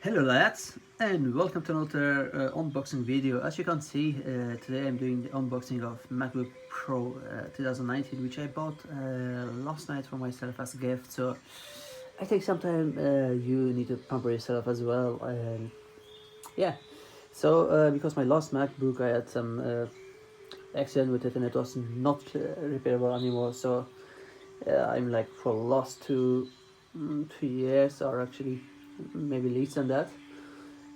Hello lads, and welcome to another unboxing video. As you can see, today I'm doing the unboxing of MacBook Pro 2019, which I bought last night for myself as a gift. So I think sometime you need to pamper yourself as well. And yeah, so because my last MacBook I had some accident with it and it was not repairable anymore. So I'm like for the last 2-3 years, or actually maybe less than that,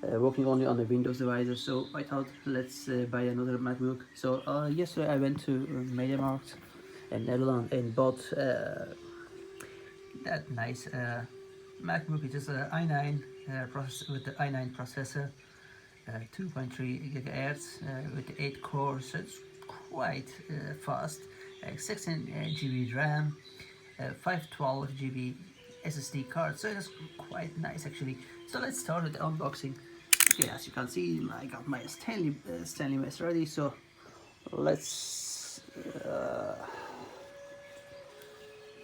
working only on the Windows devices. So I thought let's buy another MacBook. So yesterday I went to MediaMarkt in Netherlands and bought that nice MacBook. It is an i9 processor with the i9 processor, 2.3 gigahertz with 8 cores. So it's quite fast. 16 GB RAM, 512 GB SSD card, so it's quite nice actually. So let's start with the unboxing. Okay, as you can see, I got my Stanley mess ready. So let's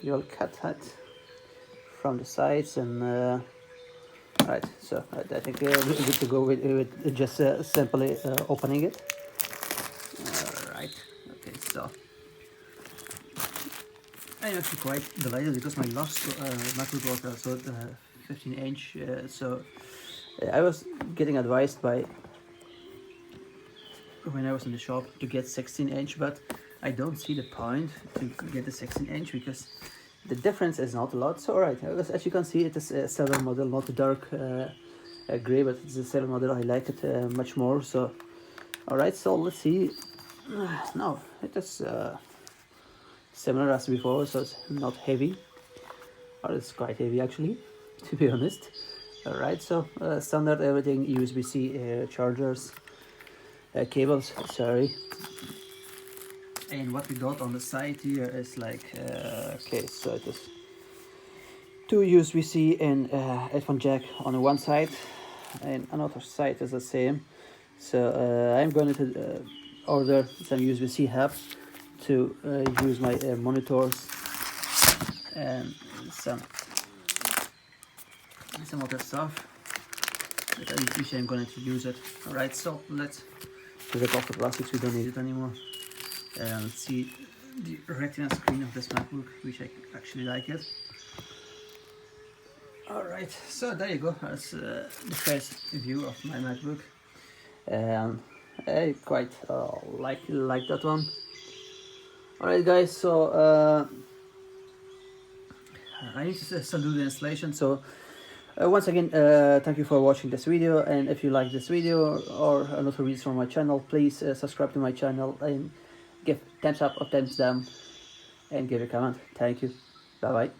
you'll cut that from the sides and right. So I think we're good to go with just simply opening it. Alright, okay, so I'm actually quite delighted because my last MacBook was also 15-inch, so I was getting advised by when I was in the shop to get 16-inch, but I don't see the point to get the 16-inch because the difference is not a lot. So alright, as you can see, it is a silver model, not a dark grey, but it's a silver model. I like it much more. So alright, so let's see. No, it is similar as before, so it's not heavy, or it's quite heavy actually, to be honest. Alright, so standard everything, USB-C chargers, cables, sorry. And what we got on the side here is like, okay, so it is 2 USB-C and headphone jack on the one side, and another side is the same. So I'm going to order some USB-C hub to use my monitors and some other stuff, but I'm going to use it. Alright, so let's take off the plastics, we don't need it anymore. And see the Retina screen of this MacBook, which I actually like it. Alright, so there you go, that's the first view of my MacBook. And I quite like that one. Alright guys, so I need to still do the installation. So once again, thank you for watching this video, and if you like this video or another videos from my channel, please subscribe to my channel and give thumbs up or thumbs down and give a comment. Thank you. Bye bye.